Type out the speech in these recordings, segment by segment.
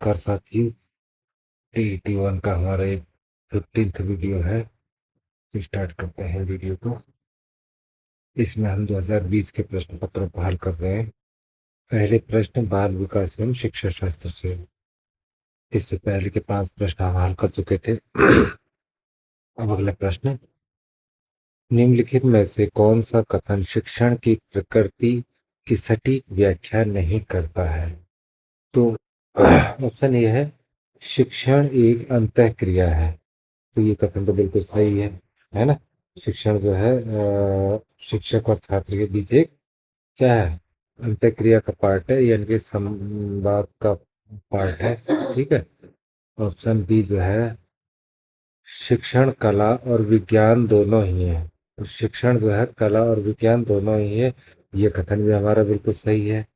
नमस्कार साथियों। टी1 का हमारा ये 15th वीडियो है। तो स्टार्ट करते हैं वीडियो को। इसमें हम 2020 के प्रश्न पत्रों को हल कर रहे हैं। पहले प्रश्न बाल विकास एवं शिक्षा शास्त्र से। इससे पहले के 5 प्रश्न हम हल कर चुके थे। अब अगला प्रश्न, निम्नलिखित में से कौन सा कथन शिक्षण की प्रकृति की सटीक व्याख्या नहीं करता है? तो ऑप्शन ए है, शिक्षण एक अंतःक्रिया है। तो ये कथन तो बिल्कुल सही है ना। शिक्षण जो है शिक्षक और छात्र के बीच एक क्या है, अंतःक्रिया का पार्ट है, यानी कि संवाद का पार्ट है। ठीक है। ऑप्शन बी जो है, शिक्षण कला और विज्ञान दोनों ही है। तो शिक्षण जो है कला और विज्ञान दोनों ही है। ये कथन भी हमारा बिल्कुल सही है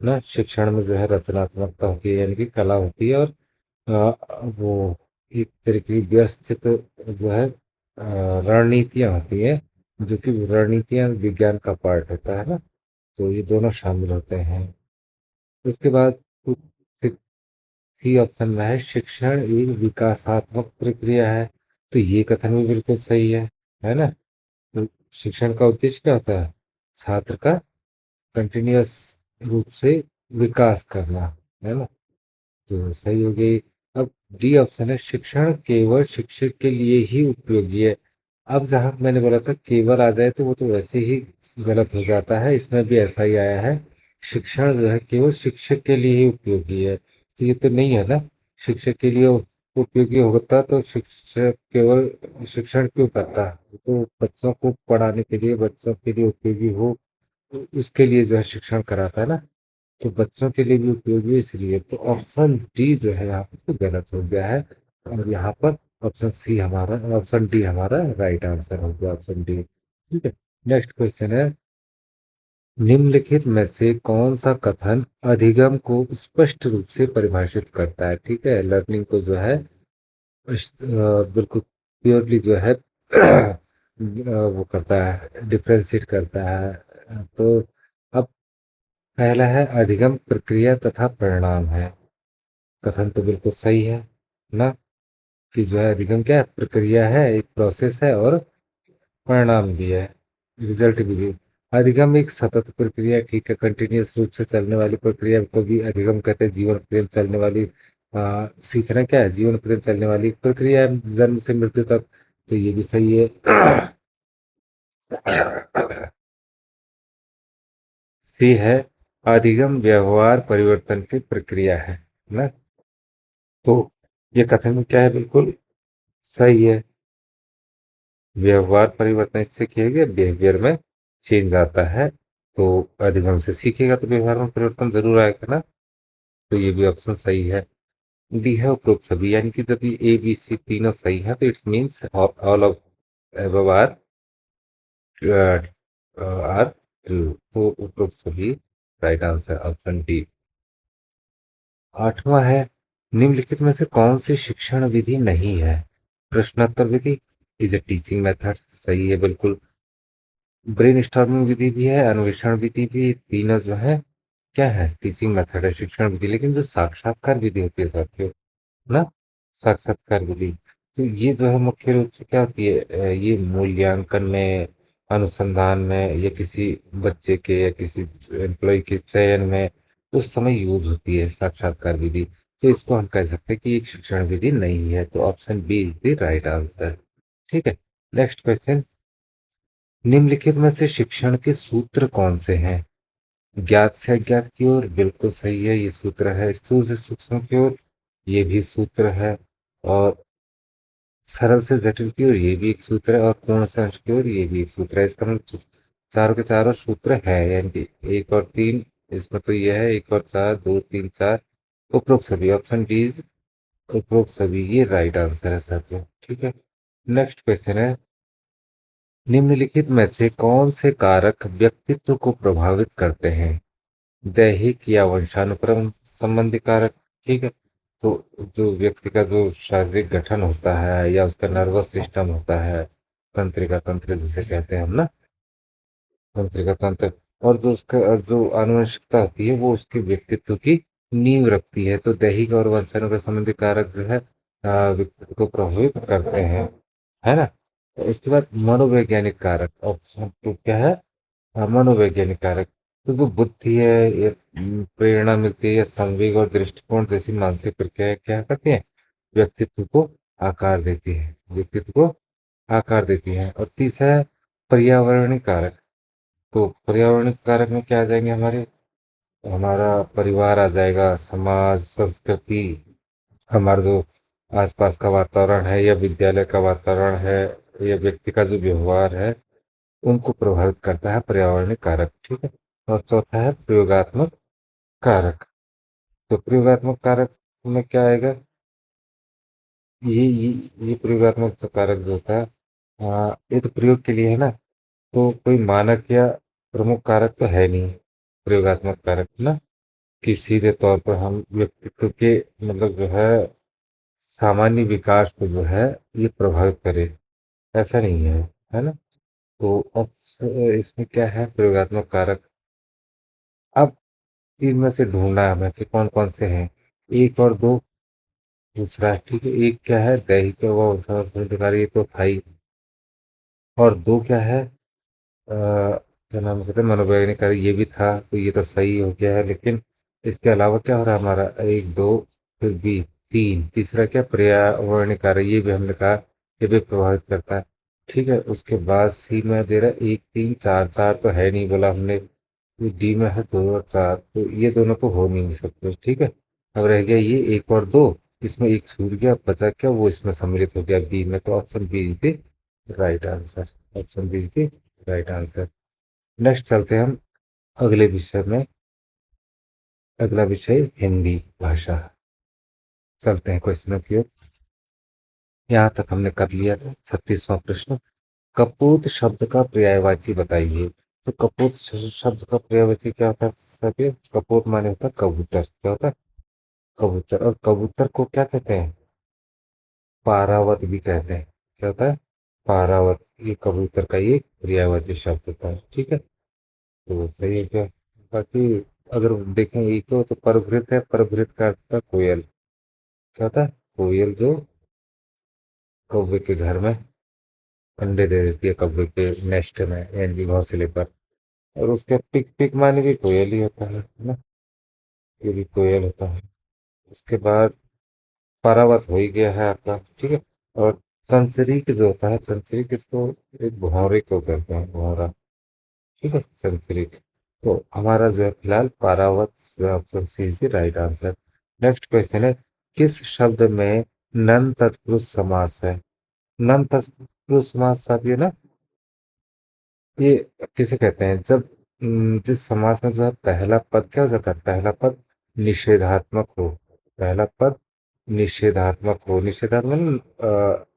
ना। शिक्षण में जो है रचनात्मकता होती है, यानी कि कला होती है, और वो एक तरीके की व्यवस्थित जो है रणनीतियाँ होती हैं, जो कि रणनीतियाँ विज्ञान का पार्ट होता है ना। तो ये दोनों शामिल होते हैं। उसके बाद सी ऑप्शन में है, शिक्षण एक विकासात्मक प्रक्रिया है। तो ये कथन भी बिल्कुल सही है ना। तो शिक्षण का उद्देश्य क्या होता है? छात्र का कंटिन्यूअस रूप से विकास करना, है ना। तो सही हो गई। अब डी ऑप्शन है, शिक्षण केवल शिक्षक के लिए ही उपयोगी है। अब जहां मैंने बोला था केवल आ जाए तो वो तो वैसे ही गलत हो जाता है। इसमें भी ऐसा ही आया है, शिक्षण जो है केवल शिक्षक के लिए ही उपयोगी है। तो ये तो नहीं है ना। शिक्षक के लिए उपयोगी होता तो शिक्षक केवल शिक्षण क्यों करता? तो बच्चों को पढ़ाने के लिए, बच्चों के लिए उपयोगी हो, उसके लिए जो है शिक्षण कराता है ना। तो बच्चों के लिए भी उपयोगी है, इसलिए तो ऑप्शन डी जो है यहाँ पर तो गलत हो गया है। और यहाँ पर ऑप्शन डी हमारा राइट आंसर हो गया, ऑप्शन डी। ठीक है। नेक्स्ट क्वेश्चन है, निम्नलिखित में से कौन सा कथन अधिगम को स्पष्ट रूप से परिभाषित करता है? ठीक है, लर्निंग को जो है बिल्कुल क्लियरली जो है वो करता है, डिफ्रेंशिएट करता है। तो अब पहला है, अधिगम प्रक्रिया तथा परिणाम है। कथन तो बिल्कुल सही है ना, कि जो है अधिगम क्या है, प्रक्रिया है, एक प्रोसेस है, और परिणाम भी है, रिजल्ट भी है। अधिगम एक सतत प्रक्रिया है, ठीक है, कंटिन्यूअस रूप से चलने वाली प्रक्रिया को भी अधिगम कहते हैं। जीवन पर्यंत चलने वाली सीखना क्या है, जीवन पर्यंत चलने वाली प्रक्रिया है, जन्म से मृत्यु तक। तो ये भी सही है। सी है, अधिगम व्यवहार परिवर्तन की प्रक्रिया है ना। तो ये कथन क्या है, बिल्कुल सही है। व्यवहार परिवर्तन इससे किया बिहेवियर में चेंज आता है। तो अधिगम से सीखेगा तो व्यवहार में परिवर्तन जरूर आएगा ना। तो ये भी ऑप्शन सही है। डी है, उपरोक्त सभी, यानी कि जब ये ए बी सी तीनों सही है तो it's means all of above are true. तो उपरोक्त सभी राइट आंसर, ऑप्शन डी। आठवां है, निम्नलिखित में से कौन सी शिक्षण विधि नहीं है? प्रश्नोत्तर विधि इज ए टीचिंग मेथड, सही है बिल्कुल। ब्रेन स्टॉर्मिंग विधि भी है, अन्वेषण विधि भी, तीनों जो है क्या है, टीचिंग मेथड है, शिक्षण विधि। लेकिन जो साक्षात्कार विधि होती है साथियों ना, साक्षात्कार विधि, तो ये जो है मुख्य रूप से क्या होती है, ये मूल्यांकन में, अनुसंधान में, या किसी बच्चे के या किसी एम्प्लॉय के चयन में उस समय यूज होती है साक्षात्कार विधि। तो इसको हम कह सकते हैं कि एक शिक्षण विधि नहीं है। तो option B is the right answer. ठीक है। नेक्स्ट क्वेश्चन, निम्नलिखित में से शिक्षण के सूत्र कौन से हैं? ज्ञात से अज्ञात की ओर, बिल्कुल सही है, ये सूत्र है। स्थूल से सूक्ष्म की ओर, ये भी सूत्र है। और सरल से जटिल की ओर, ये भी एक सूत्र है। और पूर्ण से अंश की ओर, ये भी एक सूत्र है। इसका मतलब चारों के चारों सूत्र है, यानी कि एक और तीन, इसमें तो ये है एक और चार, दो तीन चार, उपरोक्त सभी, ऑप्शन डी इज उपरोक्त सभी, ये राइट आंसर है साथियों। ठीक है। नेक्स्ट क्वेश्चन है, निम्नलिखित में से कौन से कारक व्यक्तित्व को प्रभावित करते हैं? दैहिक या वंशानुक्रम संबंधी कारक। ठीक है। तो जो व्यक्ति का जो शारीरिक गठन होता है, या उसका नर्वस सिस्टम होता है, तंत्रिका तंत्र जिसे कहते हैं हम ना, तंत्रिका तंत्र, और जो उसका जो आनुवंशिकता होती है वो उसके व्यक्तित्व की नींव रखती है। तो दैहिक और वंशाणु के संबंधी कारक जो है व्यक्ति को प्रभावित करते हैं, है ना। तो उसके बाद मनोवैज्ञानिक कारक, ऑप्शन टू क्या है? मनोवैज्ञानिक कारक। तो जो बुद्धि है, ये प्रेरणा मिलती है, या संवेग और दृष्टिकोण जैसी मानसिक प्रक्रिया क्या करती है? व्यक्तित्व को आकार देती है, व्यक्तित्व को आकार देती है। और तीसरा है पर्यावरणीय कारक। तो पर्यावरणीय कारक में क्या आ जाएंगे हमारे? हमारा परिवार आ जाएगा, समाज, संस्कृति, हमारा जो आसपास का वातावरण है, या विद्यालय का वातावरण है, या व्यक्ति का जो व्यवहार है, उनको प्रभावित करता है पर्यावरणीय कारक। ठीक है। और चौथा है प्रयोगात्मक कारक। तो प्रयोगात्मक कारक में क्या आएगा? ये प्रयोगात्मक कारक जो होता है, ये तो प्रयोग के लिए है ना। तो कोई मानक या प्रमुख कारक तो है नहीं प्रयोगात्मक कारक ना, कि सीधे तौर पर हम व्यक्तित्व के मतलब जो है सामान्य विकास को जो है ये प्रभावित करे, ऐसा नहीं है ना। तो अब इसमें क्या है प्रयोगात्मक कारक? अब इनमें से ढूंढना है हमें कि कौन कौन से हैं। एक और दो दूसरा है, ठीक है। एक क्या है? दैहिक व संस्कृतिकारी, ये तो था ही। और दो क्या है? क्या नाम कहते हैं, मनोवैज्ञानिक कार्य, ये भी था। तो ये तो सही हो गया है, लेकिन इसके अलावा क्या हो रहा है हमारा? एक दो, फिर भी तीन, तीसरा क्या? पर्यावरणीय कार्य, ये भी हमने कहा ये भी प्रभावित करता है। ठीक है। उसके बाद सी में दे रहा है एक तीन चार, चार तो है नहीं बोला हमने। ये डी में है दो और चार, तो ये दोनों तो हो नहीं सकते। ठीक है। अब रह गया ये एक और दो, इसमें एक छूट गया, बचा क्या? वो इसमें सम्मिलित हो गया बी में। तो option B is the right answer. Option B is the right answer. Next चलते हैं हम अगले विषय में। अगला विषय हिंदी भाषा। चलते हैं क्वेश्चनों की ओर। यहाँ तक हमने कर लिया था 36वां प्रश्न। कपूत शब्द का पर्यायवाची बताइए। तो कपूत शब्द का पर्यायवाची क्या होता है सभी? कपूत माने होता है कबूतर। क्या होता है? कबूतर। और कबूतर को क्या कहते हैं? पारावत भी कहते हैं। क्या होता है? पारावत। ये कबूतर का ये पर्यायवाची शब्द होता है। ठीक है। तो सही है क्या? बाकी अगर देखें एक तो परभृत है, परभृत का अर्थ था कोयल। क्या होता है? कोयल जो कौवे के घर में अंडे दे देती है, कौवे के नेस्ट में यानी कि घोंसले पर। और उसके पिक पिक माने भी कोयल ही होता है ना। ये भी कोयल होता है। उसके बाद पारावत हो ही गया है आपका। ठीक है। और संचरिक जो होता है, संचरिक इसको एक भौरे को कहते हैं, भौरा। ठीक है, संचरिक। तो हमारा जो है फिलहाल पारावत जो है option C is the right answer. Next question है, किस शब्द में नन तत्पुरुष समास है? नन तत्पुरुष समास साथियों ना, ये किसे कहते हैं? जब जिस समास में जो है पहला पद क्या हो जाता है? पहला पद निषेधात्मक हो। पहला पद निषेधात्मक हो। निषेधात्मक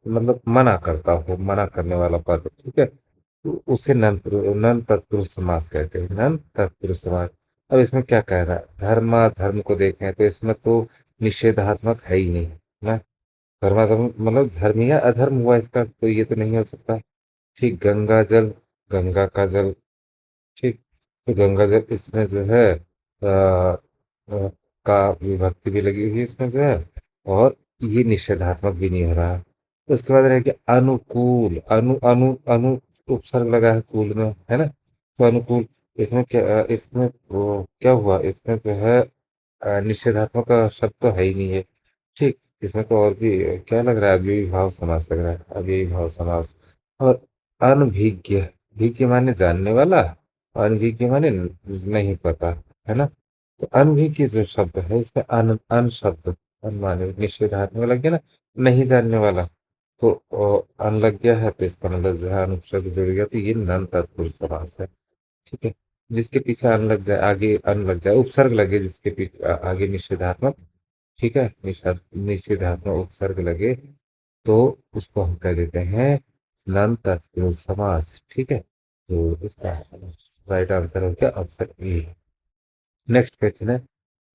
मतलब मना करता हो, मना करने वाला पद। ठीक है। तो उसे नन तत्पुरुष समास कहते हैं, नन तत्पुरुष समास। अब इसमें क्या कह रहा है? धर्म को देखें तो इसमें तो निषेधात्मक है ही नहीं ना। धर्म मतलब धर्म या अधर्म हुआ इसका, तो ये तो नहीं हो सकता। ठीक। गंगा जल, गंगा का जल। ठीक। तो गंगा जल इसमें जो है का विभक्ति भी लगी हुई है इसमें जो है। और ये निषेधात्मक भी नहीं हो रहा है। उसके बाद रह गया अनुकूल। अनु अनु अनु उपसर्ग लगा है कूल में, है ना। तो अनुकूल, इसमें क्या इसमें वो क्या हुआ? इसमें जो है निषेधात्मक का शब्द तो है ही नहीं है। ठीक। इसमें तो और भी क्या लग रहा है? अव्ययी भाव समास लग रहा है, अव्ययी भाव समास। और अनभिज्ञ, भिज्ञ माने जानने वाला, अनभिज्ञ माने नहीं पता, है ना। तो अनभिज्ञ जो शब्द है इसमें अन शब्द, अन माने निषेधात्मक लग गया ना, नहीं जानने वाला। तो अन लग गया है, तो इसका मतलब जो है अनुपशब्द जुड़ गया, तो ये नन तत्पुरुष समास है। ठीक है। जिसके पीछे अन लग जाए, आगे अन लग जाए, उपसर्ग लगे जिसके पीछे आगे निषेधात्मक। ठीक है। निषेधात्मक उपसर्ग लगे तो उसको हम कह देते हैं नन तत्पुरुष समास। ठीक है। तो इसका राइट आंसर हो गया ऑप्शन ए। नेक्स्ट क्वेश्चन है,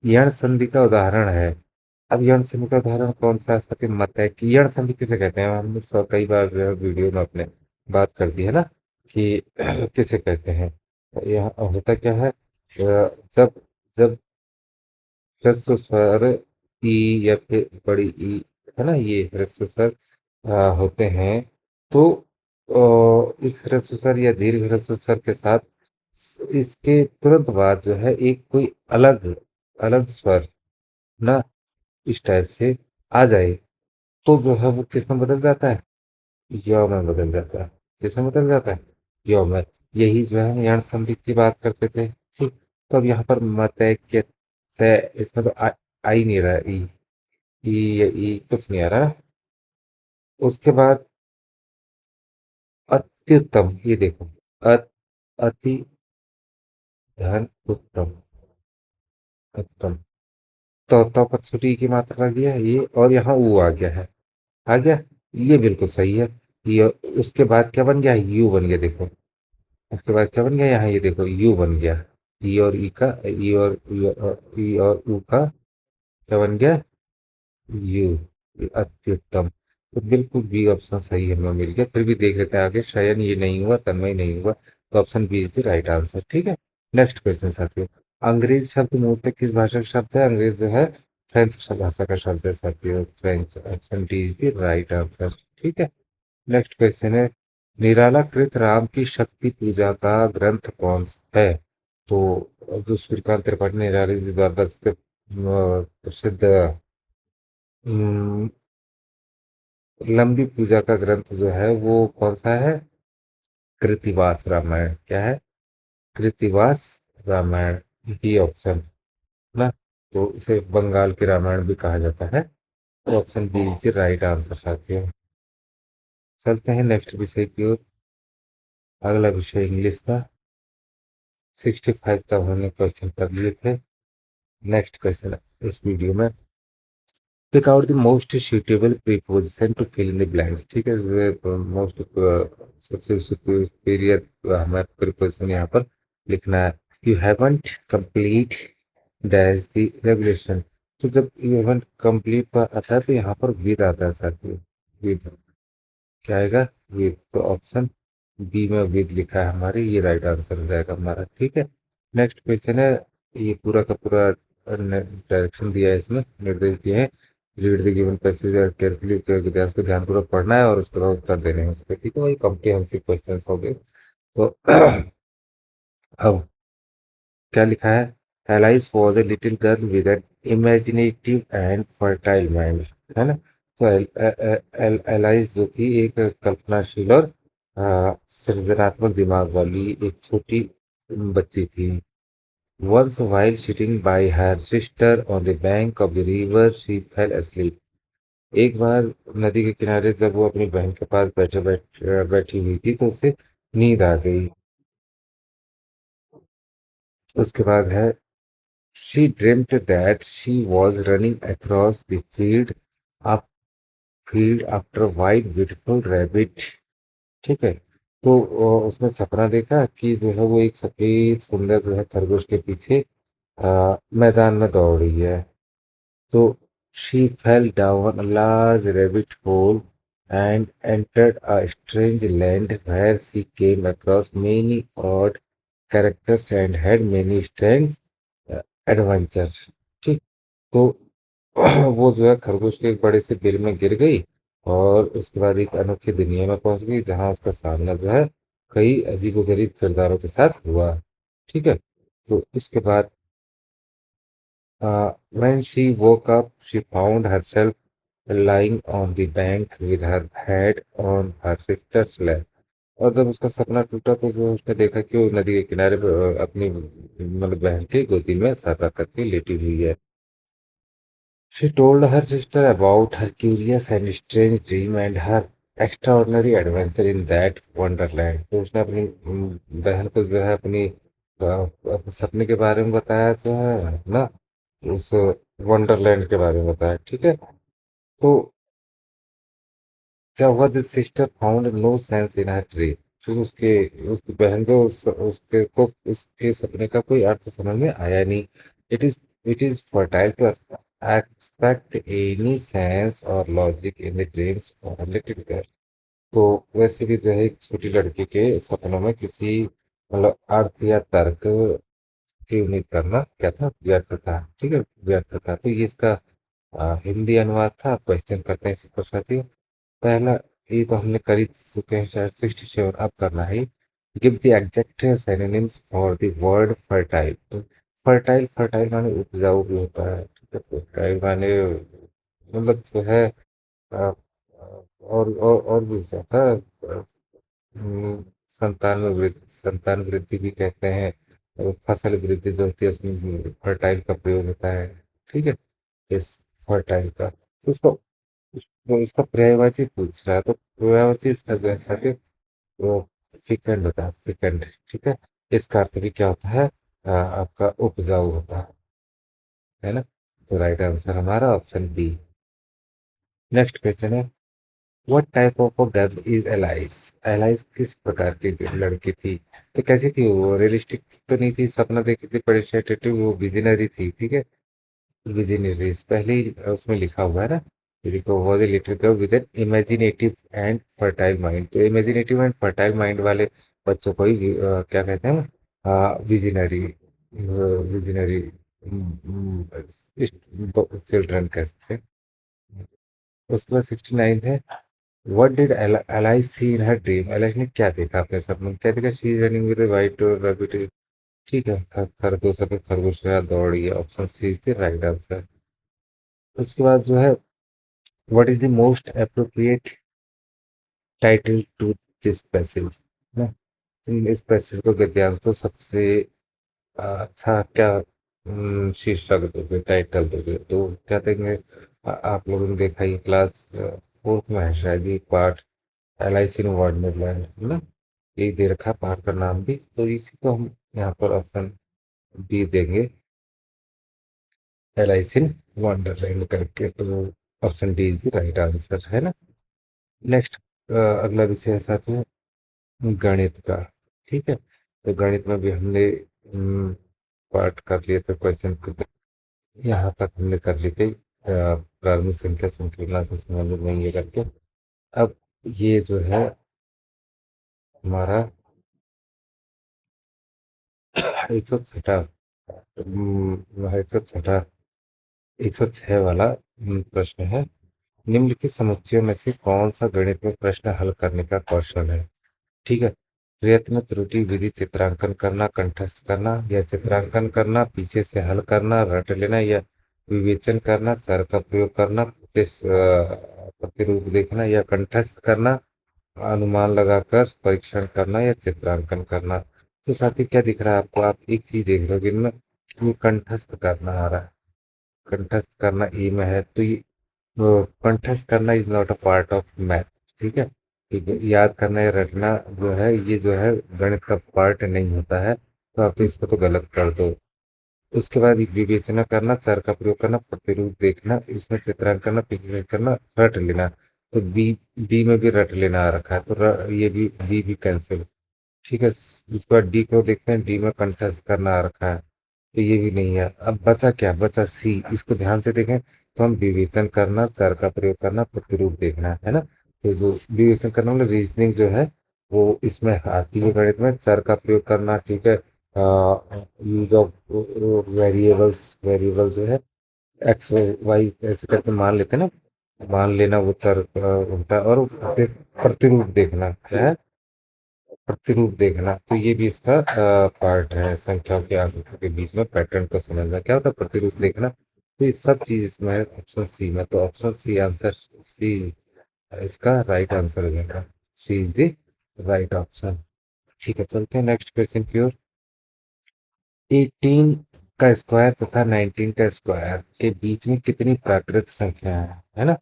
यण संधि का उदाहरण है। अब यण संधि का उदाहरण कौन सा है? सत्य मत है कि यण संधि किसे कहते हैं? हमने कई बार जो है वीडियो में अपने बात कर दी है ना, कि किसे कहते हैं। यहाँ होता क्या है? जब जब ह्रस्व स्वर ई या फिर बड़ी ई, है ना, ये ह्रस्व स्वर होते हैं। तो इस ह्रस्व स्वर या दीर्घ ह्रस्व स्वर के साथ इसके तुरंत बाद जो है एक कोई अलग अलग स्वर ना, इस टाइप से आ जाए, तो जो है वो किस में बदल जाता है, य में बदल जाता है। किस में बदल जाता है, य में। यही जो है हम यण संधि की बात करते थे, ठीक। तो अब यहाँ पर मत के तय, इसमें तो आ ही नहीं रहा, ई या ई कुछ नहीं आ रहा। उसके बाद अत्युत्तम, ये देखो, अत अति धन उत्तम, उत्तम। तो पर छुटी की मात्रा लगी है ये, और यहाँ ऊ आ गया है, आ गया। ये बिल्कुल सही है। ये उसके बाद क्या बन गया, यू बन गया, देखो। उसके बाद क्या बन गया यहाँ, ये देखो, यू बन गया। ई और ई का, ई और ऊ का क्या बन गया, यू। ये अत्युत्तम। तो बिल्कुल बी ऑप्शन सही हमें मिल गया। फिर भी देख लेते हैं आगे, शयन ये नहीं हुआ, तन्मय नहीं हुआ, तो option B is the right answer, ठीक है। नेक्स्ट क्वेश्चन साथियों। अंग्रेज शब्द मूलतः किस भाषा का शब्द है, अंग्रेज जो है फ्रेंच भाषा का शब्द है साथियों, French. Option D is the right answer, ठीक है। नेक्स्ट क्वेश्चन है, निराला कृत राम की शक्ति पूजा का ग्रंथ कौन सा है। तो जो सूर्यकांत त्रिपाठी निराली जी द्वारा रचित प्रसिद्ध लंबी पूजा का ग्रंथ जो है वो कौन सा है, कृतिवास रामायण। क्या है, कृतिवास रामायण, डी ऑप्शन ना। तो इसे बंगाल की रामायण भी कहा जाता है, तो option B is the right answer साथियों। चलते हैं नेक्स्ट विषय की ओर। अगला विषय इंग्लिश का। 65 तक हमने क्वेश्चन कर लिए थे। नेक्स्ट क्वेश्चन इस वीडियो में, pick out the most suitable preposition to fill in the blanks, ठीक है। मोस्ट सबसे सुपीरियर हमें प्रीपोजिशन यहाँ पर लिखना है। You haven't complete dash the regulation. तो जब यू हैवंट कंप्लीट पर आता है तो यहाँ पर विद आता है साथियों, विद। क्या आएगा, विद। तो ऑप्शन बी में विद लिखा है हमारे, ये राइट आंसर हो जाएगा हमारा, ठीक है। नेक्स्ट क्वेश्चन है, ये पूरा का पूरा डायरेक्शन दिया है, इसमें निर्देश दिए हैं। रीड द गिवन पैसेज और केयरफुली ध्यान को ध्यानपूर्वक पढ़ना है और उसके बाद उत्तर देने हैं उसके, ठीक है। वही कॉम्प्रिहेंसिव क्वेश्चन हो गए। तो अब क्या लिखा है, Alice was a little girl with an imaginative and fertile mind, है ना। तो एलाइस जो थी एक कल्पनाशील और सृजनात्मक दिमाग वाली एक छोटी बच्ची थी। Once while sitting by her sister on the bank of the river, she fell asleep. एक बार नदी के किनारे जब वो अपनी बहन के पास बैठी हुई थी तो उसे नींद आ गई। उसके बाद है, she dreamt that she was running across the up field after a white beautiful rabbit, ठीक है। तो उसने सपना देखा कि जो है वो एक सफेद सुंदर जो है खरगोश के पीछे मैदान में दौड़ रही है। So she fell down a large rabbit hole and entered a strange land where she came across many odd characters and had many strange adventures, ठीक। तो वो जो है खरगोश के एक बड़े से बिल में गिर गई और उसके बाद एक अनोखी दुनिया में पहुंच गई जहां उसका सामना जो है कई अजीबोगरीब किरदारों के साथ हुआ, ठीक है। तो उसके बाद when she woke up, she found herself lying on the bank with her head on her sister's lap. और जब उसका सपना टूटा तो जो उसने देखा कि वो नदी के किनारे पर, अपनी मतलब बहन की गोदी में सर रख करके लेटी हुई है। She told her sister about her curious and strange dream and her extraordinary adventure in that wonderland. तो उसने अपनी बहन को जो है अपनी अपने सपने के बारे में बताया जो है ना, उस वंडरलैंड के बारे में बताया, ठीक है। तो क्या हुआ, this sister found no sense in her dream. फिर उसकी बहन को उसके सपने का कोई अर्थ समझ में आया नहीं। It is it is fertile to expect any sense और logic in the dreams for a little girl. तो वैसे भी जो है एक छोटी लड़की के सपनों में किसी मतलब अर्थ या तर्क की उम्मीद करना क्या था, व्यर्थ था। ठीक है, व्यर्थ था। तो ये इसका हिंदी अनुवाद था। क्वेश्चन करते हैं इसी पर साथियों। पहला, ये तो हमने कर ही चुके हैं शायद, 67। अब करना है, give the exact synonyms for the word fertile. तो फर्टाइल, फर्टाइल माने उपजाऊ भी होता है। ठीक है, फर्टाइल माने मतलब जो है और भी ज्यादा संतान में वृद्धि, संतान वृद्धि भी कहते हैं। और फसल वृद्धि जो होती है उसमें फर्टाइल का प्रयोग होता है। ठीक है, इस फर्टाइल का, तो वो इसका पर्यायवाची पूछ रहा है, तो पर्यायवाची इसका जो है साथी, वो फिकंड होता है, फिकंड। ठीक है, इसका अर्थ भी क्या होता है, आपका उपजाऊ होता है ना। तो राइट आंसर हमारा ऑप्शन बी। नेक्स्ट क्वेश्चन है, what type of a girl is alias. Alias किस प्रकार की लड़की थी। तो कैसी थी वो, रियलिस्टिक तो नहीं थी, सपना देखी थी, प्रेडिक्टेटिव, वो विजनरी थी। ठीक है, विजनरीज पहले ही उसमें लिखा हुआ है ना। ये देखो, was a little girl with an imaginative and fertile mind. तो इमेजिनेटिव एंड फर्टाइल माइंड वाले बच्चों को ही क्या कहते हैं, विजनरी, विजनरी चिल्ड्रन कह सकते हैं। उसके बाद 69 है, what did Alice see in her dream. Alice ने क्या देखा अपने सपने में, क्या देखा, she is running with white rabbit. ठीक है, खरगोश, सफेद खरगोश के साथ दौड़ रही है, option C is the right answer. उसके बाद जो है, what is the most appropriate title to this passage ना। तुम इस पैसेज को, गद्यांश को सबसे अच्छा क्या शीर्षक दोगे, टाइटल दोगे, तो क्या देंगे। आप लोगों ने देखा ही, क्लास फोर्थ में है शायद ये part, Alice in Wonderland है ना। यही दे रखा है पार्ट का नाम भी, तो इसी को हम यहाँ पर ऑप्शन बी देंगे, Alice in Wonderland करके। तो option D is the right answer है ना। नेक्स्ट, अगला विषय है साथियों, गणित का। ठीक है, तो गणित में भी हमने पार्ट कर लिए थे, क्वेश्चन यहाँ तक हमने कर ली थी, प्रारंभिक संख्या संकीर्ण से संबंधित नहीं है करके। अब ये जो है हमारा 106, 106, 106 वाला प्रश्न है, निम्नलिखित समुच्चयों में से कौन सा गणित में प्रश्न हल करने का कौशल है। ठीक है, प्रयत्न, त्रुटि, विधि, चित्रांकन करना, कंठस्थ करना या चित्रांकन करना, पीछे से हल करना, रट लेना या विवेचन करना, चर का प्रयोग करना, प्रतिरूप देखना या कंठस्थ करना, अनुमान लगाकर परीक्षण करना या चित्रांकन करना। तो साथी क्या दिख रहा है आपको, आप एक चीज देख रहे हो कि इनमें ये कंठस्थ करना आ रहा है। कंठस्थ करना ई में है, तो ये कंठस्थ करना is not a part of math. ठीक है, ठीक है, याद करना या रटना जो है, ये जो है गणित का पार्ट नहीं होता है, तो आप इसको तो गलत कर दो। उसके बाद विवेचना करना, चर का प्रयोग करना, प्रतिरूप देखना, इसमें चित्रांकन करना, पीछे करना, रट लेना। तो बी, बी में भी रट लेना आ रखा है, तो ये भी, बी भी कैंसिल। ठीक है, उसके बाद डी को देखते हैं, डी में कंठस्थ करना आ रखा है, तो ये भी नहीं है। अब बचा क्या, बचा सी, इसको ध्यान से देखें, तो हम विवेचन करना, चर का प्रयोग करना, प्रतिरूप देखना है ना। तो जो विवेचन करना मतलब रीजनिंग जो है, वो इसमें आती है गणित में, चर का प्रयोग करना। ठीक है, यूज ऑफ वेरिएबल्स, वेरिएबल जो है एक्स वाई ऐसे करके मान लेते हैं ना, मान लेना वो चर होता है। और फिर प्रतिरूप देखना क्या है, प्रतिरूप देखना, तो ये भी इसका पार्ट है। संख्याओं के आंकड़ों के बीच में पैटर्न को समझना क्या होता है, प्रतिरूप देखना। तो ये सब चीज इसमें है ऑप्शन सी में, तो ऑप्शन सी आंसर, सी इसका राइट आंसर हो जाएगा। सी इज द राइट ऑप्शन। ठीक है, चलते हैं नेक्स्ट क्वेश्चन की ओर। 18 का स्क्वायर तथा 19 का स्क्वायर के बीच में कितनी प्राकृत संख्या है ना।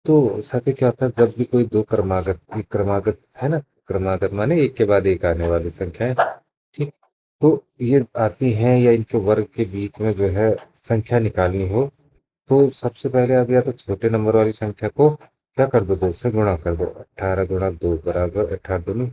तो साथ क्या होता है, जब भी कोई दो क्रमागत, एक क्रमागत है ना, क्रमागत माने एक के बाद एक आने वाली संख्या है। ठीक, तो ये आती हैं या इनके वर्ग के बीच में जो है संख्या निकालनी हो, तो सबसे पहले आप या तो छोटे नंबर वाली संख्या को क्या कर दो, 2 से गुणा कर दो। 18 गुणा 2 बराबर 18 दूनी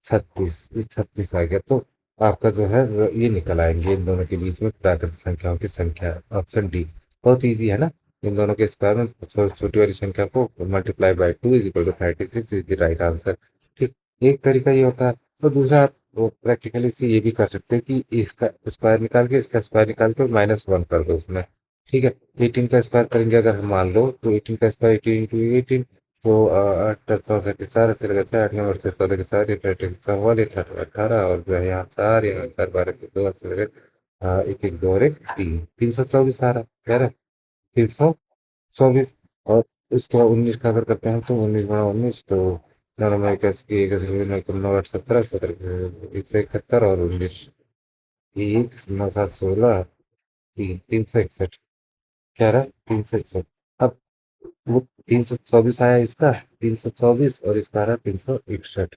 36, ये 36 आ गया। तो आपका जो है ये निकल आएंगे इन दोनों के बीच में प्राकृत संख्याओं की संख्या, ऑप्शन डी। बहुत इजी है ना, इन दोनों के स्क्वायर में छोटी वाली संख्या को multiply by 2 is equal to 36 is the right answer. ठीक, एक तरीका ये होता है। तो दूसरा, आप वो प्रैक्टिकली से ये भी कर सकते हैं कि इसका स्क्वायर निकाल के इसका स्क्वायर निकाल के -1 कर दो उसमें। ठीक है, 18 का स्क्वायर करेंगे अगर हम मान लो, तो 18 का स्क्वायर 18 × 18, तो 8 4 से लगा 4, 8 नंबर से 14 के 4, 8 8 14, 18, और जो है यहाँ 4, यहाँ 4 12 के 2 से लगे, एक एक 2 और एक 3, 324 आ रहा कह रहा है, 324। और उसके बाद 19 का अगर करते हैं तो 19 × 19, तो 9 इक्यासी, 9 8 17, 17 171, और 19 1 9 7 16, 361 कह रहा है, 361। अब वो 324 आया इसका, 324, और इसका आ रहा है 361।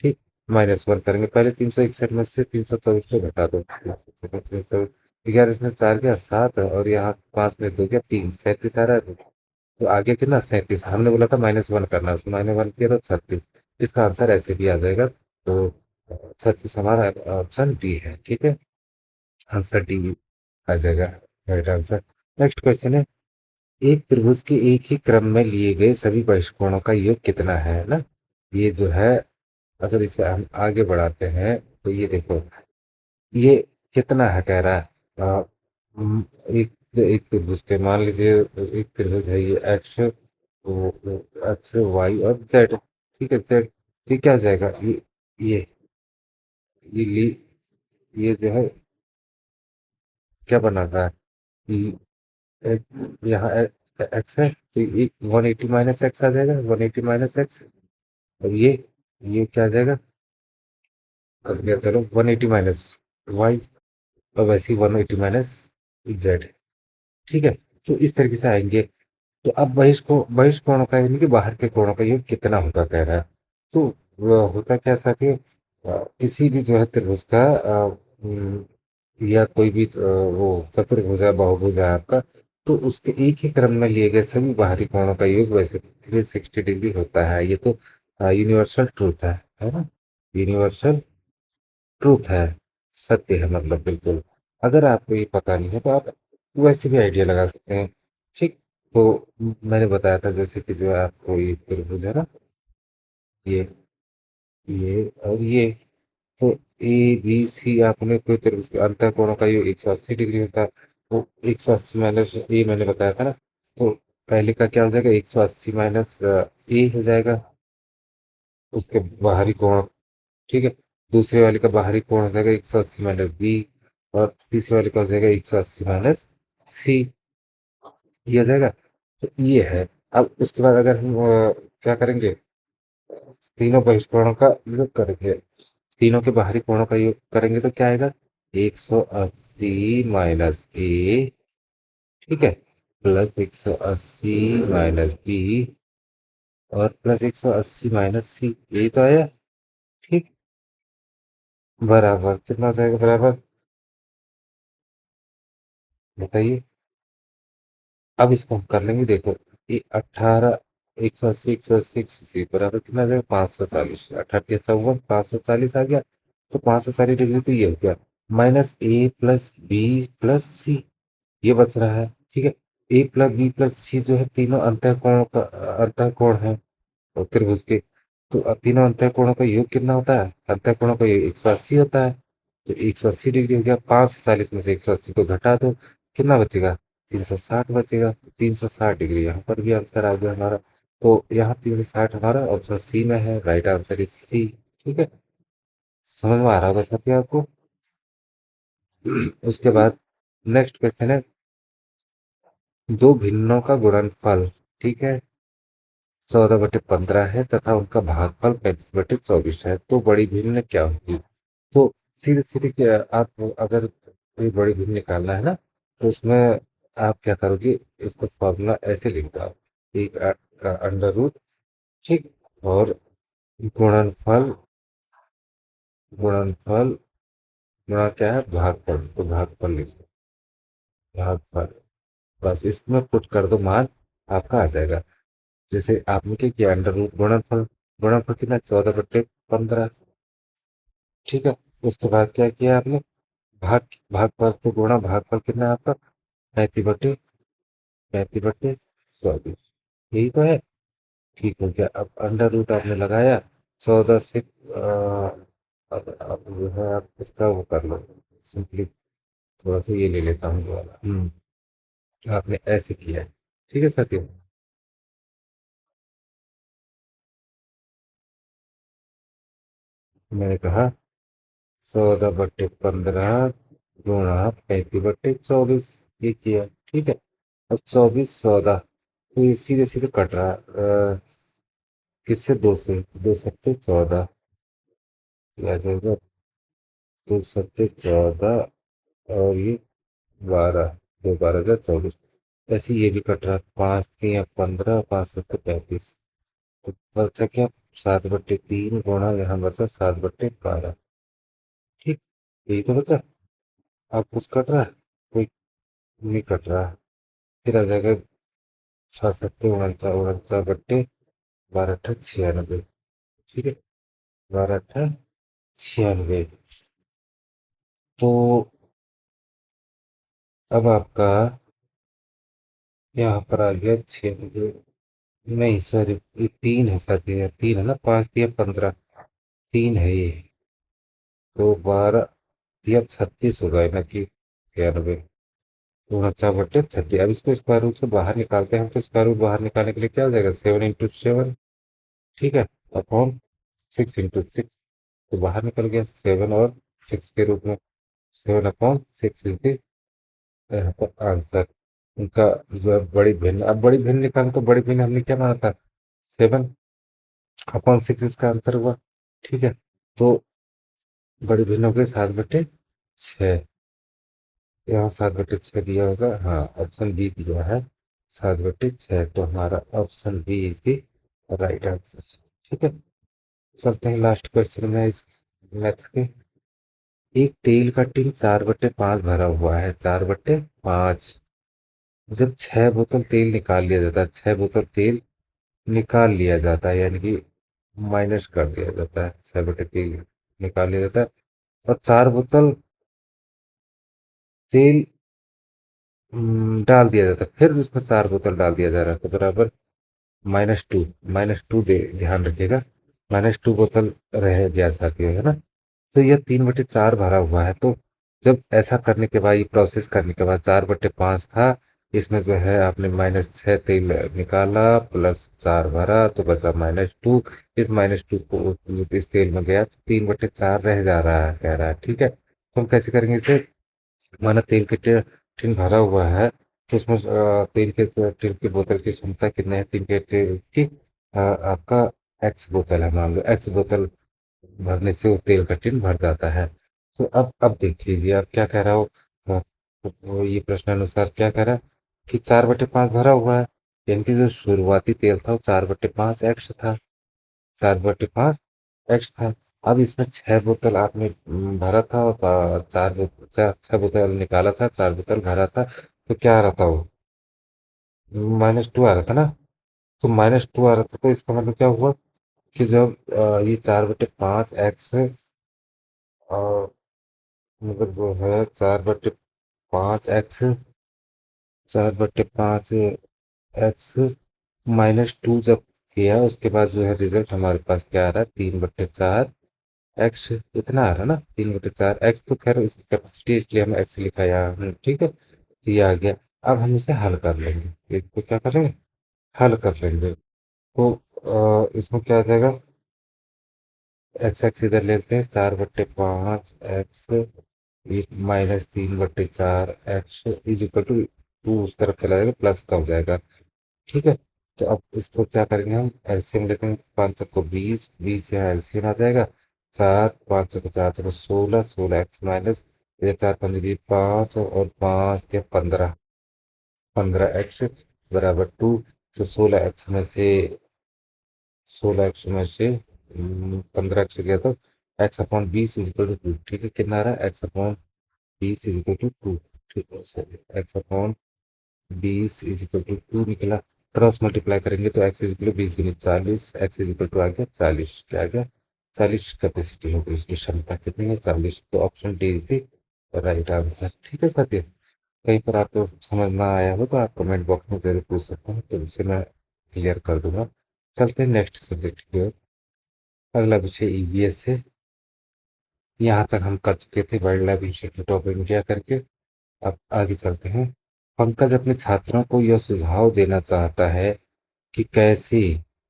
ठीक, -1 करेंगे पहले, 361 में से 324 को घटा दो, 11 इसमें 4 गया 7, और यहाँ 5 में 2 गया 3, 37 आ रहा है। तो आगे कितना, 37, हमने बोला था -1 करना, उसमें -1 किया तो 36। इसका आंसर ऐसे भी आ जाएगा। तो 36 हमारा ऑप्शन डी है। ठीक है, आंसर डी आ जाएगा राइट आंसर। नेक्स्ट क्वेश्चन है, एक त्रिभुज के एक ही क्रम में लिए गए सभी बहिष्कोणों का योग कितना है ना। ये जो है, अगर इसे हम आगे बढ़ाते हैं, तो ये देखो, ये कितना है कह रहा है। अ, हम्म, एक एक त्रिभुज के, मान लीजिए एक त्रिभुज है, ये एक्स वाई और जेड। ठीक है, जेड, ये क्या हो जाएगा, ये ये ली ये जो है क्या बना रहा है, यहाँ एक्स है, तो ये 180 -x आ जाएगा, 180 -x। और ये क्या आ जाएगा, कर लिया चलो, 180 -y, और वैसे ही 180 -z। ठीक है, तो इस तरीके से आएंगे। तो अब बहिष्कोणों का, यानी कि बाहर के कोणों का योग कितना होगा कह रहा है। तो वो होता क्या ऐसा कि किसी भी जो है त्रिभुज का, या कोई भी वो चतुर्भुज है, बहुभुज है आपका, तो उसके एक ही क्रम में लिए गए सभी बाहरी कोणों का योग वैसे 360 डिग्री होता है। ये तो यूनिवर्सल ट्रूथ है ना, यूनिवर्सल ट्रूथ है, सत्य है, मतलब बिल्कुल। अगर आपको ये पता नहीं है तो आप वैसे भी आइडिया लगा सकते हैं। ठीक, तो मैंने बताया था जैसे कि जो है आपको ये त्रिभुज है ना, ये ये और ये, तो ए बी सी, आपने कोई त्रिभुज के अंतः कोणों का योग 180 डिग्री होता है। तो 180 माइनस ए मैंने बताया था ना, तो पहले का क्या हो जाएगा, 180 माइनस ए हो जाएगा, उसके बाहरी कोण। ठीक है, दूसरे वाले का बाहरी कोण हो जाएगा 180 माइनस बी, और तीसरे वाले का हो जाएगा 180 माइनस सी। ये हो जाएगा, तो ये है। अब उसके बाद अगर हम क्या करेंगे, तीनों बहिष्करणों का योग करेंगे, तीनों के बाहरी कोणों का योग करेंगे, तो क्या आएगा, 180 माइनस ए, ठीक है, प्लस 180 माइनस बी, और प्लस 180 माइनस सी, यही तो आया। ठीक, बराबर कितना हो जाएगा, बराबर बताइए। अब इसको हम कर लेंगे, देखो, ये 18, 180, 180, 180 बराबर कितना आ जाएगा, 540, 18 × 54, 540 आ गया। तो 540 डिग्री तो ये हो गया, -a + b + c, ये बच रहा है। ठीक है, a + b + c जो है, तीनों अंतःकोण का अंतःकोण है और त्रिभुज के। तो तीनों अंतःकोणों का योग कितना होता है, अंतःकोणों का योग 180 होता है। तो 180 डिग्री हो गया, 540 में से 180 को घटा दो, कितना बचेगा, 360 बचेगा। 360 डिग्री, यहाँ पर भी आंसर आ गया हमारा। तो यहाँ 360 हमारा ऑप्शन सी में है, राइट आंसर इज सी। ठीक है, समझ में आ रहा होगा साथी आपको। उसके बाद नेक्स्ट क्वेश्चन है, दो भिन्नों का गुणनफल, ठीक है, 14/15 है तथा उनका भागफल 35/24 है, तो बड़ी भिन्न क्या होगी। तो सीधे सीधे क्या, आप अगर कोई बड़ी भिन्न निकालना है ना, तो उसमें आप क्या करोगे, इसको फॉर्मूला ऐसे लिख दो आप, एक का अंडर रूट, ठीक, और गुणनफल, गुणनफल गुणा क्या है, भागफल, तो भागफल लिख दो, भागफल, बस इसमें पुट कर दो मान, आपका आ जाएगा। जैसे आपने क्या किया, अंडर रूट गुणनफल, गुणनफल कितना, 14/15। ठीक है, उसके बाद क्या किया आपने, भाग, भागफल से गुणा, भागफल कितना है आपका, 35/24, यही तो है। ठीक हो गया, अब अंडर रूट आपने लगाया, 14 से अब जो है आप इसका वो कर लो सिंपली। थोड़ा सा ये ले लेता हूँ ये वाला। आपने ऐसे किया है। ठीक है साथियों। मैंने कहा 14/15 गुणा 35/24 ये किया। ठीक है। अब 24/14 तो ये सीधे सीधे कट रहा है। किससे? दो से। दो सत्ते 14 आ जाएगा। दो सत्ते 14 और ये 12। दो 12 जा 24। ऐसे ये भी कट रहा है। 5 3 15 5 7 35। तो बचा क्या? 7/3 गुणा यहाँ बचा 7/12। ठीक। यही तो बचा। अब कुछ कट रहा है? कोई नहीं कट रहा है। फिर आ जाएगा 7 7 49 49 बट्टे 12 8 96। ठीक है। 12 8 96। तो अब आपका यहाँ पर आ गया 96। नहीं सॉरी, ये तीन है साथ ही, तीन है ना। 5 3 15 तीन है ये। तो 12 या 36 होगा ना कि 96। 49/36। अब इसको स्क्वायर रूट से बाहर निकालते हैं हम, तो स्क्वायर रूट बाहर निकालने के लिए क्या हो जाएगा? 7 × 7। ठीक है। अपॉन 6 × 6। तो बाहर निकल गया 7 और 6 के रूप में। 7/6 इज द यहाँ पर आंसर। उनका जो है बड़ी भिन्न। अब बड़ी भिन्न निकालें तो बड़ी भिन्न हमने क्या माना था? 7/6 इसका आंसर हुआ। ठीक है। तो बड़ी भिन्न हो गई 7/6। यहाँ 7/6 दिया होगा। हाँ, ऑप्शन बी दिया है 7/6। तो हमारा option B is the right answer. ठीक है। चलते हैं लास्ट क्वेश्चन में इस मैथ्स के। एक तेल का टिन 4/5 भरा हुआ है। 4/5। जब 6 बोतल तेल निकाल लिया जाता है, 6 बोतल तेल निकाल लिया जाता है, यानी कि माइनस कर दिया जाता है। 6/3 निकाल लिया जाता है और 4 बोतल तेल डाल दिया जाता है। फिर उसमें 4 बोतल डाल दिया जा रहा है, तो बराबर -2। -2 दे, ध्यान रखिएगा। -2 बोतल रह गया साथियों, है ना। तो यह 3/4 भरा हुआ है। तो जब ऐसा करने के बाद, ये प्रोसेस करने के बाद 4/5 था, इसमें जो है आपने -6 तेल निकाला, +4 भरा, तो बचा -2। इस -2 को इस तेल में गया तो 3/4 रह जा रहा है, कह रहा है। ठीक है। तो हम कैसे करेंगे इसे? माना तेल के टिन भरा हुआ है, तो उसमें तेल के टिन की बोतल की क्षमता कितनी है? तीन के टिन की आपका एक्स बोतल है, मान लो एक्स बोतल भरने से वो तेल का टिन भर जाता है। तो अब देख लीजिए आप क्या कह रहा हो। वो ये प्रश्नानुसार क्या कह रहा है कि 4/5 भरा हुआ है, यानी कि जो शुरुआती तेल था वो 4/5 एक्स था। 4/5 एक्स था। अब इसमें 6 बोतल आपने भरा था और 6 बोतल निकाला था, 4 बोतल भरा था। तो क्या आ रहा था वो? -2 आ रहा था ना। तो -2 आ रहा था, तो इसका मतलब क्या हुआ कि जब ये 4/5 एक्स मतलब जो है 4/5 एक्स, 4/5 एक्स -2 जब किया, उसके बाद जो है रिजल्ट हमारे पास क्या आ रहा है? 3/4 एक्स इतना आ रहा है ना। 3/4 एक्स, तो खैर इसकी कैपेसिटी इसलिए हम एक्स लिखा यहाँ। ठीक है। ये आ गया। अब हम इसे हल कर लेंगे। इसको क्या करेंगे? हल कर लेंगे। तो इसमें क्या आ जाएगा? एक्स एक्स इधर लेते हैं। 4/5 x -3/4 x is equal to 2 उस तरफ चला जाएगा, प्लस का हो जाएगा। ठीक है। तो अब इसको क्या करेंगे? हम एलसीएम लेते हैं। 5 चक्को 20, 20 यहाँ एलसीएम आ जाएगा। 4 5 चक्को 4 चक्को 16, 16 एक्स माइनस 4 5 और 5 या 15, 15 एक्स बराबर 2। तो 16 एक्स में से 15 एक्स गया तो x/20 इज इक्वल टू 2। ठीक है। कितना आ रहा है? x/20 is equal to 2। ठीक है। Sorry, x/20 is equal to 2 निकला। क्रॉस मल्टीप्लाई करेंगे तो x is equal to 20 × 20 40, x is equal to आ गया 40। क्या आ गया? 40 कैपेसिटी होगी उसकी, क्षमता कितनी है? 40। तो option D is the right answer. ठीक है साथियों। कहीं पर आपको समझ ना आया हो तो आप कमेंट बॉक्स में जरूर पूछ सकते हैं, तो उसे मैं क्लियर कर दूंगा। चलते हैं नेक्स्ट सब्जेक्ट की ओर। अगला विषय ईवीएस है। यहाँ तक हम कर चुके थे wild life institute of India करके। अब आगे चलते हैं। पंकज अपने छात्रों को यह सुझाव देना चाहता है कि कैसे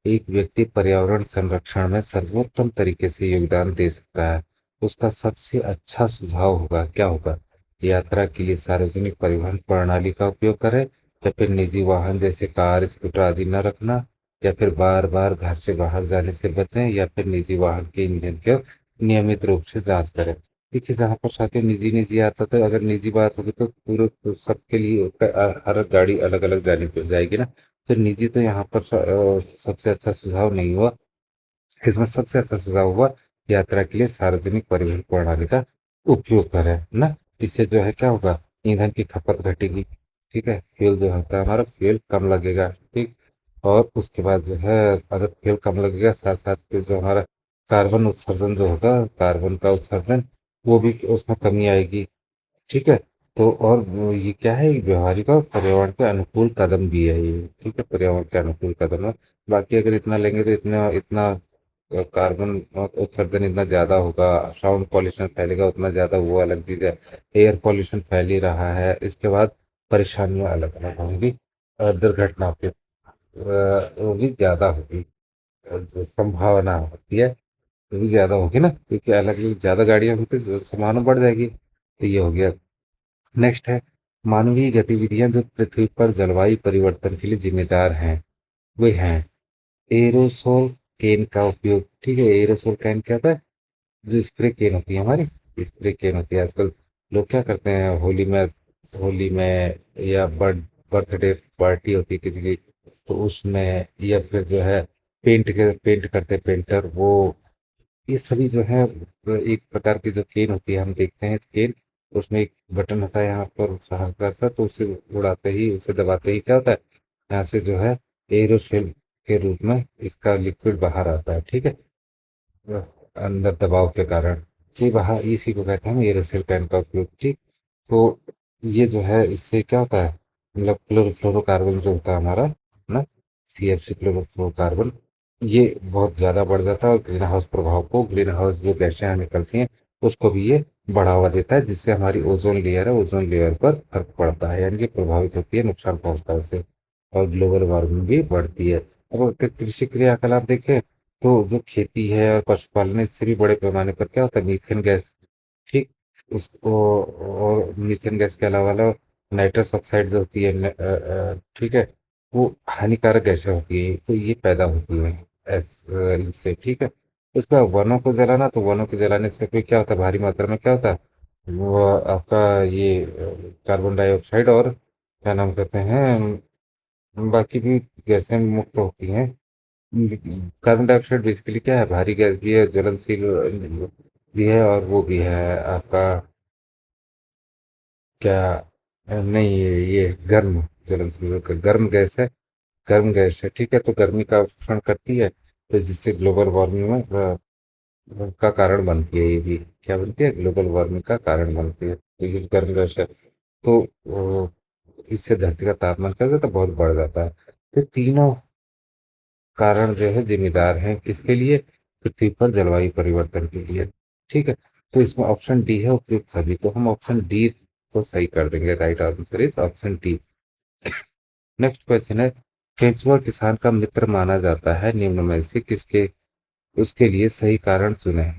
एक व्यक्ति पर्यावरण संरक्षण में सर्वोत्तम तरीके से योगदान दे सकता है। उसका सबसे अच्छा सुझाव होगा, क्या होगा? यात्रा के लिए सार्वजनिक परिवहन प्रणाली का उपयोग करें, या फिर निजी वाहन जैसे कार स्कूटर आदि न रखना, या फिर बार बार घर से बाहर जाने से बचें, या फिर निजी वाहन के ईंधन के नियमित रूप से जांच करें। देखिए, जहाँ पर शायद निजी निजी आता था, अगर निजी बात होगी तो पूरे तो सबके लिए हर गाड़ी अलग अलग जानी पड़ जाएगी ना। तो निजी तो यहाँ पर सबसे अच्छा सुझाव नहीं हुआ। इसमें सबसे अच्छा सुझाव हुआ यात्रा के लिए सार्वजनिक परिवहन प्रणाली का उपयोग करें ना। इससे जो है क्या होगा, ईंधन की खपत घटेगी। ठीक है, फ्यूल जो होता है हमारा फ्यूल कम लगेगा। ठीक। और उसके बाद जो है, अगर फ्यूल कम लगेगा साथ साथ फिर जो हमारा कार्बन उत्सर्जन जो होगा, कार्बन का उत्सर्जन वो भी उसमें कमी आएगी। ठीक है। तो और ये क्या है, ये व्यवहारिक और पर्यावरण के अनुकूल कदम भी है ये। ठीक है, पर्यावरण के अनुकूल कदम है। बाकी अगर इतना लेंगे तो इतना इतना कार्बन उत्सर्जन इतना ज्यादा होगा, साउंड पॉल्यूशन फैलेगा उतना ज्यादा, वो अलग चीज है। एयर पॉल्यूशन फैल ही रहा है, इसके बाद परेशानियां अलग अलग होंगी। दुर्घटना की वो भी ज्यादा होगी। जो संभावना होती है वो भी ज्यादा होगी ना, क्योंकि अलग अलग ज्यादा गाड़ियां होती तो संभावना बढ़ जाएगी। तो ये हो गया। नेक्स्ट है, मानवीय गतिविधियां जो पृथ्वी पर जलवायु परिवर्तन के लिए जिम्मेदार हैं वे हैं एरोसोल केन का उपयोग। ठीक है, एरोसोल कैन क्या होता है? जो स्प्रे केन होती है हमारी, स्प्रे केन होती है। आजकल लोग क्या करते हैं होली में या बर्थडे पार्टी होती है किसी की, तो उसमें या फिर जो है पेंट करते हैं पेंटर वो। ये सभी जो है एक प्रकार की जो केन होती है, हम देखते हैं केन, उसमें एक बटन होता है यहाँ पर हल्का सा, तो उसे उड़ाते ही उसे दबाते ही क्या होता है, यहाँ से जो है एरोसोल के रूप में इसका लिक्विड बाहर आता है। ठीक है, अंदर दबाव के कारण ये बाहर, इसी को कहते हैं एरोसोल फैन का उपयोग। ठीक। तो ये जो है इससे क्या होता है, मतलब क्लोरोफ्लोरोकार्बन जो होता है हमारा ना, CFC क्लोरोफ्लोरोकार्बन, ये बहुत ज्यादा बढ़ जाता है और ग्रीन हाउस प्रभाव को, ग्रीन हाउस जो गैसें निकलती हैं उसको भी ये बढ़ावा देता है, जिससे हमारी ओजोन लेयर है, ओजोन लेयर पर फर्क पड़ता है, यानी कि प्रभावित होती है, नुकसान पहुंचता है उससे, और ग्लोबल वार्मिंग भी बढ़ती है। अब अगर कृषि क्रियाकलाप देखें तो जो खेती है और पशुपालन, इससे भी बड़े पैमाने पर क्या होता है, मीथेन गैस। ठीक। उसको, और मीथेन गैस के अलावा नाइट्रस ऑक्साइड जो होती है ठीक है, वो हानिकारक गैसें होती है, तो ये पैदा होती है इनसे। ठीक है। उसके बाद वनों को जलाना, तो वनों को जलाने से फिर क्या होता है, भारी मात्रा में क्या होता है, वो आपका ये कार्बन डाइऑक्साइड और क्या नाम कहते हैं, बाकी भी गैसें मुक्त होती हैं। कार्बन डाइऑक्साइड बेसिकली क्या है, भारी गैस भी है, ज्वलनशील भी है, और वो भी है आपका क्या, नहीं ये गर्म ज्वलनशील गर्म गैस है। गर्म गैस है। ठीक है, तो गर्मी का अवशोषण करती है, तो जिससे ग्लोबल वार्मिंग में का कारण बनती है। ये भी क्या बनती है, ग्लोबल वार्मिंग का कारण बनती है, तो ये गर्म गैस है। तो इससे धरती का तापमान क्या होता है, बहुत बढ़ जाता है। तो तीनों कारण जो है जिम्मेदार हैं किसके लिए, पृथ्वी पर जलवायु परिवर्तन के लिए। ठीक है। तो इसमें ऑप्शन डी है उपयुक्त सभी, तो हम ऑप्शन डी को सही कर देंगे, right answer is option D. Next question है, केंचुआ किसान का मित्र माना जाता है, निम्न में से किसके उसके लिए सही कारण चुनें।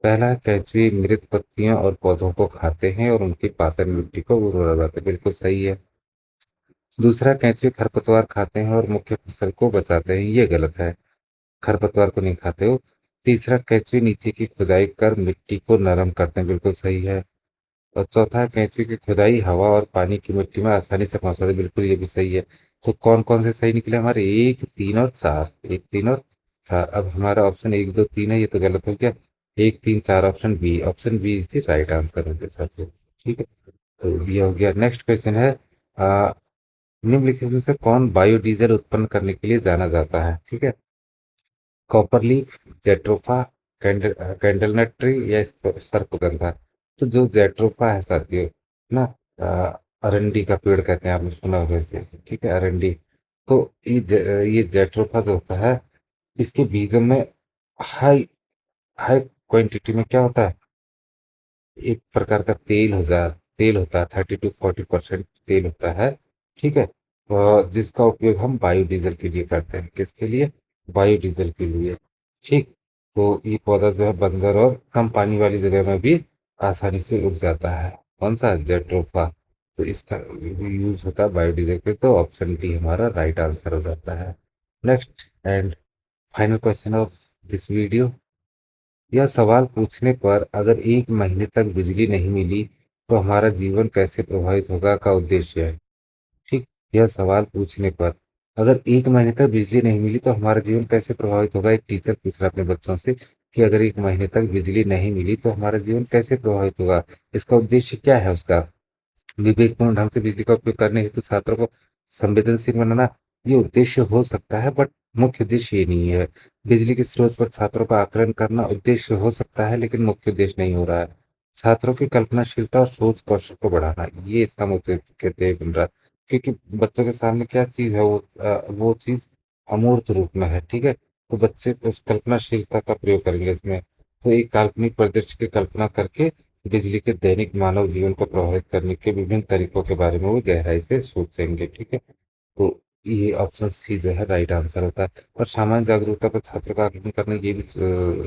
पहला है, केंचुए मृत पत्तियों और पौधों को खाते हैं और उनकी पाचन मिट्टी को उर्वरा बनाते हैं, बिल्कुल सही है। दूसरा, केंचुए खरपतवार खाते हैं और मुख्य फसल को बचाते हैं, ये गलत है, खरपतवार को नहीं खाते हो। तीसरा, केंचुए नीचे की खुदाई कर मिट्टी को नरम करते हैं, बिल्कुल सही है। और चौथा, केंचुए की खुदाई हवा और पानी की मिट्टी में आसानी से पहुंचाते हैं, बिल्कुल ये भी सही है। तो कौन कौन से सही निकले हमारे, एक तीन और चार, एक तीन और चार। अब हमारा ऑप्शन एक दो तीन है, ये तो गलत हो गया। एक तीन चार, option B is the right answer है सर। ठीक है, तो ये हो गया। नेक्स्ट क्वेश्चन है, आ, निम्नलिखित में से कौन बायोडीजल उत्पन्न करने के लिए जाना जाता है। ठीक है, कॉपरलीफ, जेट्रोफा, कैंडलनट ट्री या सर्पगंधा। तो जो जेट्रोफा है साथियों ना, अरंडी का पेड़ कहते हैं, आपने सुना होगा इसे। ठीक है, अरंडी। तो ये जेट्रोफा जो होता है, इसके बीजों में हाई हाई क्वांटिटी में क्या होता है, एक प्रकार का तेल होता है, 30 to 40% तेल होता है। ठीक है। जिसका उपयोग हम बायोडीजल के लिए करते हैं। किसके लिए? बायोडीजल के लिए। ठीक। तो ये पौधा जो है बंजर और कम पानी वाली जगह में भी आसानी से उग जाता है। कौन सा? जेट्रोफा। तो इसका यूज होता है बायोडीजल के, तो ऑप्शन डी हमारा राइट आंसर हो जाता है। Next and final question of this video. यह सवाल पूछने पर अगर 1 महीने तक बिजली नहीं मिली तो हमारा जीवन कैसे प्रभावित होगा का उद्देश्य है। ठीक। यह सवाल पूछने पर अगर 1 महीने तक बिजली नहीं मिली तो हमारा जीवन कैसे प्रभावित होगा, एक टीचर पूछ रहा है अपने बच्चों से कि अगर 1 महीने तक बिजली नहीं मिली तो हमारा जीवन कैसे प्रभावित होगा, इसका उद्देश्य क्या है उसका। विवेकपूर्ण ढंग से बिजली का उपयोग करने हेतु छात्रों को संवेदनशील बनाना, ये उद्देश्य हो सकता है, बट मुख्य उद्देश्य ये नहीं है। बिजली के स्रोत पर छात्रों का आकलन करना उद्देश्य हो सकता है, लेकिन मुख्य उद्देश्य नहीं हो रहा है। छात्रों की कल्पनाशीलता और सोच कौशल को बढ़ाना, ये इसका मुख्य कहते बन रहा है। क्योंकि बच्चों के सामने क्या चीज है, वो चीज अमूर्त रूप में है। ठीक है। तो बच्चे उस कल्पनाशीलता का प्रयोग करेंगे इसमें। तो एक काल्पनिक परिदृश्य की कल्पना करके बिजली के दैनिक मानव जीवन को प्रभावित करने के विभिन्न तरीकों के बारे में वो गहराई से सोचेंगे। ठीक है। तो ये ऑप्शन सी जो है राइट आंसर होता है। और सामान्य जागरूकता पर छात्रों का आकलन करना ये भी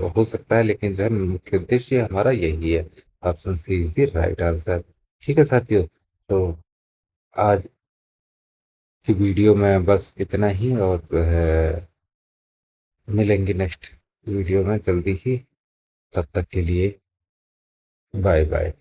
हो सकता है, लेकिन जो है मुख्य उद्देश्य हमारा यही है। Option C is the right answer. ठीक है साथियों। तो आज की वीडियो में बस इतना ही, और जो है मिलेंगे नेक्स्ट वीडियो में जल्दी ही। तब तक के लिए बाय बाय।